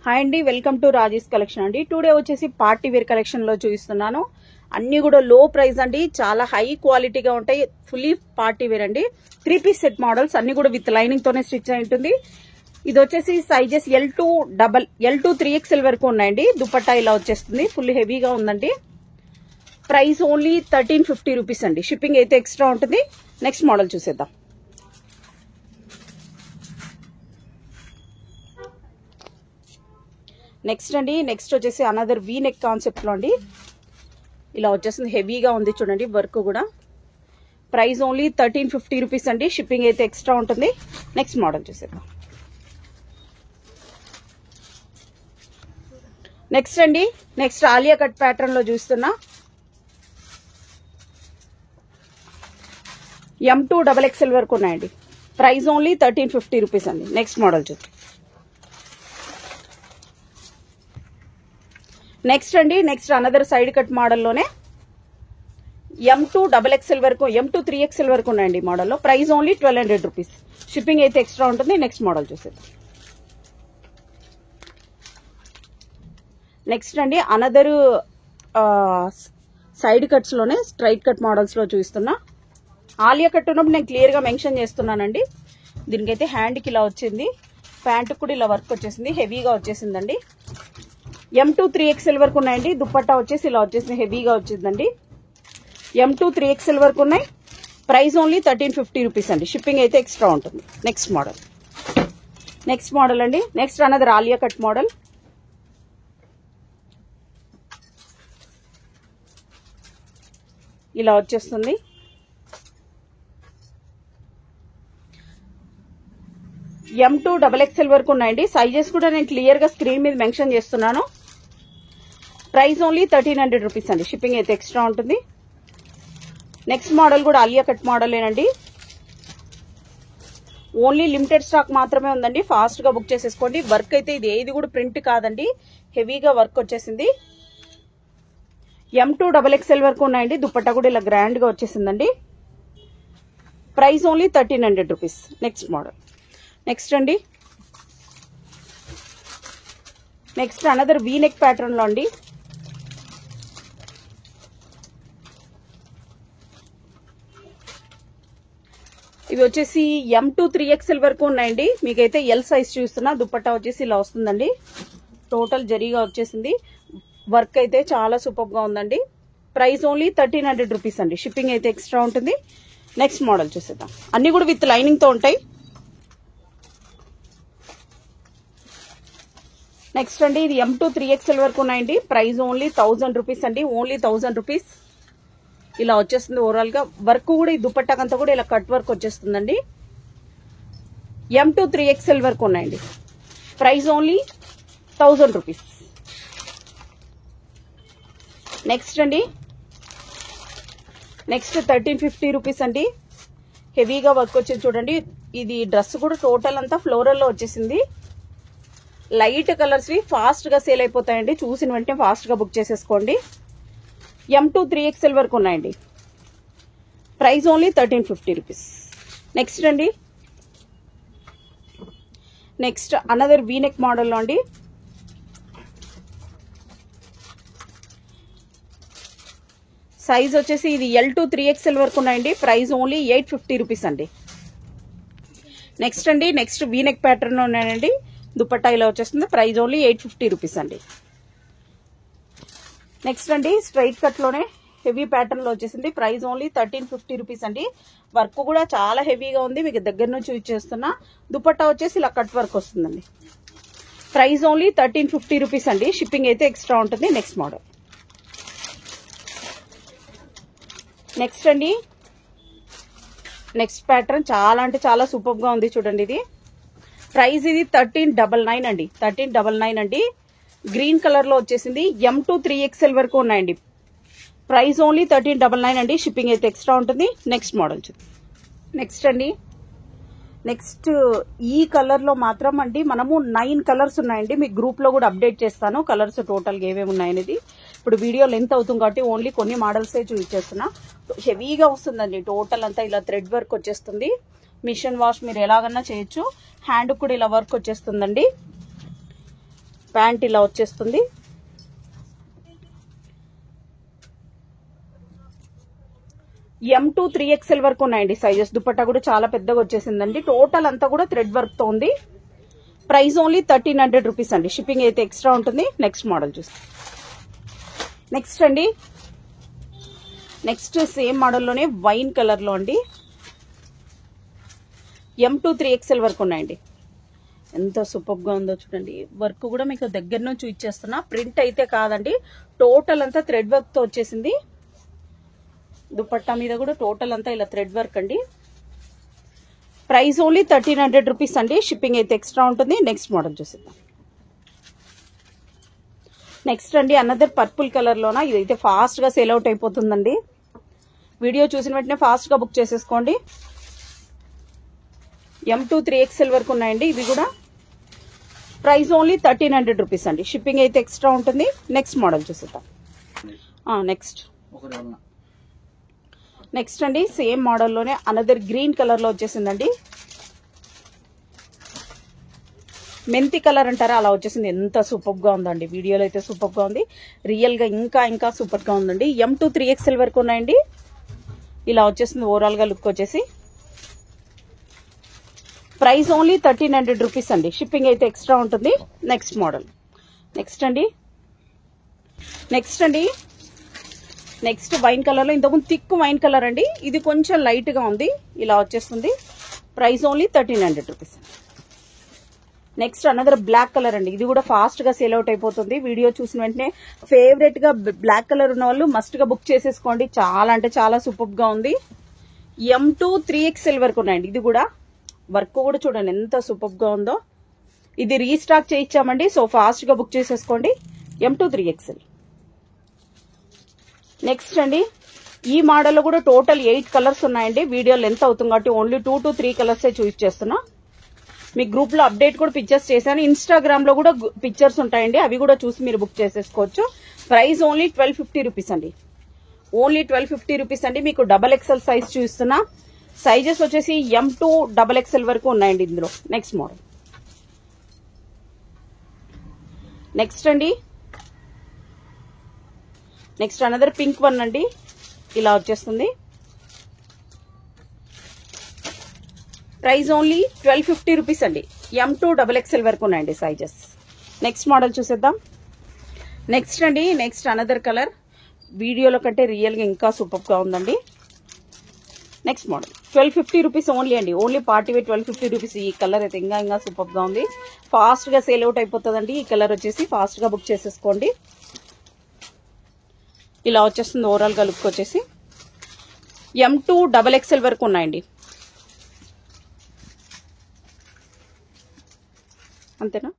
Hi అండి, welcome to Rajesh collection అండి. Today వచ్చేసి పార్టీ వేర్ కలెక్షన్ లో చూపిస్తున్నాను. అన్ని కూడా లో ప్రైస్ అండి, చాలా హై క్వాలిటీగా ఉంటాయి. ఫుల్లీ పార్టీ వేర్ అండి. 3 పీస్ సెట్ మోడల్స్ అన్ని కూడా విత్ లైనింగ్ తోనే స్టిచ్ అయి ఉంటుంది. ఇది వచ్చేసి సైజెస్ L2 3XL వరకు ఉన్నాయండి. దుపట్టా ఇలా వచ్చేస్తుంది, ఫుల్ హెవీగా ఉందండి. ప్రైస్ ఓన్లీ 1350 రూపీస్ అండి. షిప్పింగ్ అయితే ఎక్స్ట్రా ఉంటుంది. నెక్స్ట్ మోడల్ చూసేద్దాం. నెక్స్ట్ వచ్చేసి అనదర్ వీ నెక్ కాన్సెప్ట్ లో అండి. ఇలా వచ్చేస్తుంది, హెవీగా ఉంది చూడండి, వర్క్ కూడా. ప్రైస్ ఓన్లీ 1350 రూపీస్ అండి. షిప్పింగ్ అయితే ఎక్స్ట్రా ఉంటుంది. నెక్స్ట్ మోడల్ చూసేద్దాం. నెక్స్ట్ ఆలియా కట్ ప్యాటర్న్ లో చూస్తున్నా. M2 XXL వరకు ఉన్నాయండి. ప్రైస్ ఓన్లీ 1350 రూపీస్ అండి. నెక్స్ట్ మోడల్ చూద్దాం. నెక్స్ట్ అనదర్ సైడ్ కట్ మోడల్లోనే M2 XXL వరకు, M2 3XL వరకు ఉన్నాయండి ఈ మోడల్లో. Price only 1200 rupees. షిప్పింగ్ అయితే ఎక్స్ట్రా ఉంటుంది. నెక్స్ట్ మోడల్ చూసేద్దాం. నెక్స్ట్ అనదర్ సైడ్ కట్స్ లోనే స్ట్రైట్ కట్ మోడల్స్ లో చూస్తున్నా. ఆలియా కట్ ఉన్నప్పుడు నేను క్లియర్ గా మెన్షన్ చేస్తున్నానండి. దీనికైతే హ్యాండ్ కి ఇలా వచ్చింది, ప్యాంట్ కూడా ఇలా వర్క్ వచ్చేసింది, హెవీగా వచ్చేసిందండి. M2 3XL వరకు ఉన్నాయండి. దుపట్టా వచ్చేసి ఇలా వచ్చేసింది, హెవీగా వచ్చిందండి. M2 3XL వరకు ఉన్నాయి. ప్రైస్ ఓన్లీ 1350 రూపీస్ అండి. షిప్పింగ్ అయితే ఎక్స్ట్రా ఉంటుంది. నెక్స్ట్ మోడల్ అండి. Next another Alia cut model. ఇలా వచ్చేస్తుంది. M2 XXL వరకు ఉన్నాయండి. సైజెస్ కూడా నేను క్లియర్ గా స్క్రీన్ మీద మెన్షన్ చేస్తున్నాను. ప్రైస్ ఓన్లీ 1300 రూపీస్ అండి. షిప్పింగ్ అయితే ఎక్స్ట్రా ఉంటుంది. నెక్స్ట్ మోడల్ కూడా ఆలియా కట్ మోడలేనండి. ఓన్లీ లిమిటెడ్ స్టాక్ మాత్రమే ఉందండి. ఫాస్ట్ గా బుక్ చేసేసుకోండి. వర్క్ అయితే ఇది ఏది కూడా ప్రింట్ కాదండి, హెవీగా వర్క్ వచ్చేసింది. M2 XXL వరకు ఉన్నాయండి. దుపట్టా కూడా ఇలా గ్రాండ్ గా వచ్చేసిందండి. Price only 1300 rupees. Next model. Next another V neck pattern లో అండి. ఇవి వచ్చేసి M2 3XL వరకు ఉన్నాయండి. మీకైతే L సైజ్ చూస్తున్నా. దుపట్టా వచ్చేసి ఇలా వస్తుందండి, టోటల్ జరీగా వచ్చేసింది. వర్క్ అయితే చాలా సూపర్ గా ఉందండి. ప్రైస్ ఓన్లీ 1300 రూపీస్ అండి. షిప్పింగ్ అయితే ఎక్స్ట్రా ఉంటుంది. నెక్స్ట్ మోడల్ చూసేద్దాం. అన్ని కూడా విత్ లైనింగ్ తో ఉంటాయి. నెక్స్ట్ ఇది M2 3XL వరకు ఉన్నాయండి. ప్రైస్ ఓన్లీ 1000 రూపీస్ అండి. Only 1000 rupees. ఇలా వచ్చేస్తుంది. ఓవరాల్ గా వర్క్ కూడా ఈ దుపట్టాకంతా కూడా ఇలా కట్ వర్క్ వచ్చేస్తుందండి. M2 3XL వరకు ఉన్నాయండి. Price only 1000 rupees. Next 1350 rupees అండి. హెవీగా వర్క్ వచ్చింది చూడండి. ఇది డ్రెస్ కూడా టోటల్ అంతా ఫ్లోరల్ లో వచ్చేసింది. లైట్ కలర్స్ ఫాస్ట్ గా సేల్ అయిపోతాయండి. చూసిన వెంటనే ఫాస్ట్ గా బుక్ చేసేసుకోండి. M2 3XL వరకు ఉన్నాయండి. Price only 1350 rupees. Next another V neck మోడల్లో అండి. సైజ్ వచ్చేసి ఇది L2 3XL వరకు ఉన్నాయండి. ప్రైస్ ఓన్లీ 850 రూపీస్ అండి. నెక్స్ట్ వీ నెక్ ప్యాటర్న్ లో ఉన్నాయండి. దుపట్టా ఇలా వచ్చేస్తుంది. ప్రైస్ ఓన్లీ 850 రూపీస్ అండి. నెక్స్ట్ స్ట్రైట్ కట్ లోనే హెవీ ప్యాటర్న్ లో వచ్చేసింది. ప్రైస్ ఓన్లీ 1350 రూపీస్ అండి. వర్క్ కూడా చాలా హెవీగా ఉంది, మీకు దగ్గర నుంచి ఇచ్చేస్తున్నా. దుపట్టా వచ్చేసి ఇలా కట్ వర్క్ వస్తుందండి. ప్రైస్ ఓన్లీ 1350 రూపీస్ అండి. షిప్పింగ్ అయితే ఎక్స్ట్రా ఉంటుంది. Next model. నెక్స్ట్ ప్యాటర్న్ చాలా అంటే చాలా సూపర్ గా ఉంది చూడండి. ఇది ప్రైస్ ఇది 1399 అండి. 1399 అండి. గ్రీన్ కలర్ లో వచ్చేసింది. M2 3XL వరకు ఉన్నాయండి. ప్రైస్ ఓన్లీ 1399 అండి. షిప్పింగ్ అయితే ఎక్స్ట్రా ఉంటుంది. Next model. నెక్స్ట్ ఈ కలర్ లో మాత్రం అండి మనము 9 కలర్స్ ఉన్నాయండి. మీ గ్రూప్ లో కూడా అప్డేట్ చేస్తాను కలర్స్ టోటల్ గా ఏమేమి ఉన్నాయనేది. ఇప్పుడు వీడియో లెంత్ అవుతుంది కాబట్టి ఓన్లీ కొన్ని మోడల్సే చూపించేస్తున్నా. హెవీగా వస్తుందండి. టోటల్ అంతా ఇలా థ్రెడ్ వర్క్ వచ్చేస్తుంది. మిషన్ వాష్ మీరు ఎలాగన్నా చేయొచ్చు. హ్యాండ్ కూడా ఇలా వర్క్ వచ్చేస్తుందండి. ప్యాంట్ ఇలా వచ్చేస్తుంది. M2 3XL వరకు ఉన్నాయండి సైజెస్. దుపట్టా కూడా చాలా పెద్దగా వచ్చేసిందండి. టోటల్ అంతా కూడా థ్రెడ్ వర్క్ తో ఉంది. ప్రైస్ ఓన్లీ 1300 రూపీస్ అండి. షిప్పింగ్ అయితే ఎక్స్ట్రా ఉంటుంది. నెక్స్ట్ మోడల్ చూస్తాం. నెక్స్ట్ అండి, నెక్స్ట్ సేమ్ మోడల్లోనే వైన్ కలర్ లో అండి. M2 3XL వరకు ఉన్నాయండి. ఎంత సూపర్ గా ఉందో చూడండి. వర్క్ కూడా మీకు దగ్గర నుంచి చూపించేస్తున్నా. ప్రింట్ అయితే కాదండి, టోటల్ అంతా థ్రెడ్ వర్క్ తో వచ్చేసింది. దుపట్టా మీద కూడా టోటల్ అంతా ఇలా థ్రెడ్ వర్క్ అండి. ప్రైస్ ఓన్లీ 1300 రూపీస్ అండి. షిప్పింగ్ అయితే ఎక్స్ట్రా ఉంటుంది. నెక్స్ట్ మోడల్ చూసిద్దాం. నెక్స్ట్ అండి, అనదర్ పర్పుల్ కలర్ లోన. ఇదైతే ఫాస్ట్ గా సేల్ అవుట్ అయిపోతుందండి. వీడియో చూసిన వెంటనే ఫాస్ట్ గా బుక్ చేసేసుకోండి. M2 3XL వరకు ఉన్నాయండి. ఇవి కూడా ప్రైస్ ఓన్లీ 1300 రూపీస్ అండి. షిప్పింగ్ అయితే ఎక్స్ట్రా ఉంటుంది. నెక్స్ట్ మోడల్ చూసిద్దాం. నెక్స్ట్ అండి, సేమ్ మోడల్లోనే అనదర్ గ్రీన్ కలర్ లో వచ్చేసిందండి. మెంతి కలర్ అంటారా, అలా వచ్చేసింది. ఎంత సూపర్ గా ఉందండి. వీడియోలో అయితే సూపర్ గా ఉంది. రియల్ గా ఇంకా సూపర్ గా ఉందండి. M2 3XL వరకు ఉన్నాయండి. ఇలా వచ్చేసింది ఓవరాల్ గా లుక్ వచ్చేసి. ప్రైస్ ఓన్లీ 1300 రూపీస్ అండి. షిప్పింగ్ అయితే ఎక్స్ట్రా ఉంటుంది. Next model. Next wine colour లో, ఇంతకుముందు థిక్ వైన్ కలర్ అండి. ఇది కొంచెం లైట్ గా ఉంది. ఇలా వచ్చేస్తుంది. Price only 1300 rupees. Next another black colour అండి. ఇది కూడా ఫాస్ట్ గా సేల్ అవుట్ అయిపోతుంది. వీడియో చూసిన వెంటనే ఫేవరెట్ గా బ్లాక్ కలర్ ఉన్న వాళ్ళు మస్ట్ గా బుక్ చేసేసుకోండి. చాలా అంటే చాలా సూపర్ గా ఉంది. M2 3XL వరకు ఉన్నాయండి. ఇది కూడా వర్క్ కూడా చూడండి ఎంత సూపర్ గా ఉందో. ఇది రీస్టాక్ చేయించామండి. సో ఫాస్ట్ గా బుక్ చేసేసుకోండి. M2 3XL. నెక్స్ట్ అండి, ఈ మోడల్ లో కూడా టోటల్ 8 కలర్స్ ఉన్నాయండి. వీడియో లెంత్ అవుతుంది కాబట్టి ఓన్లీ 2 to 3 కలర్స్ చూస్ చేస్తున్నా. మీ గ్రూప్ లో అప్డేట్ కూడా పిక్చర్స్ చేశాను. ఇన్స్టాగ్రామ్ లో కూడా పిక్చర్స్ ఉంటాయండి. అవి కూడా చూసి మీరు బుక్ చేసేసుకోవచ్చు. ప్రైస్ ఓన్లీ 1250 రూపీస్ అండి. ఓన్లీ 1250 రూపీస్ అండి. మీకు XXL సైజ్ చూస్తున్నా. సైజెస్ వచ్చేసి M2 XXL వరకు ఉన్నాయండి ఇందులో. Next model. నెక్స్ట్ అండి, నెక్స్ట్ అనదర్ పింక్ వన్ అండి. ఇలా వచ్చేస్తుంది. ప్రైస్ ఓన్లీ 1250 రూపీస్ అండి. M2 XXL వరకు ఉన్నాయండి సైజెస్. నెక్స్ట్ మోడల్ చూసేద్దాం. నెక్స్ట్ అండి, నెక్స్ట్ అనదర్ కలర్. వీడియోలో కంటే రియల్ గా ఇంకా సూపర్ గా ఉందండి. నెక్స్ట్ మోడల్ 1250 రూపీస్ ఓన్లీ అండి. Only party wear 1250 rupees. ఈ కలర్ అయితే ఇంకా సూపర్ గా ఉంది. ఫాస్ట్ గా సేల్ అవుట్ అయిపోతుందండి. ఈ కలర్ వచ్చేసి ఫాస్ట్ గా బుక్ చేసేసుకోండి. ఇలా వచ్చేస్తుంది ఓవరాల్ గా లుక్ వచ్చేసి. M2 XXL వరకు ఉన్నాయండి. అంతేనా?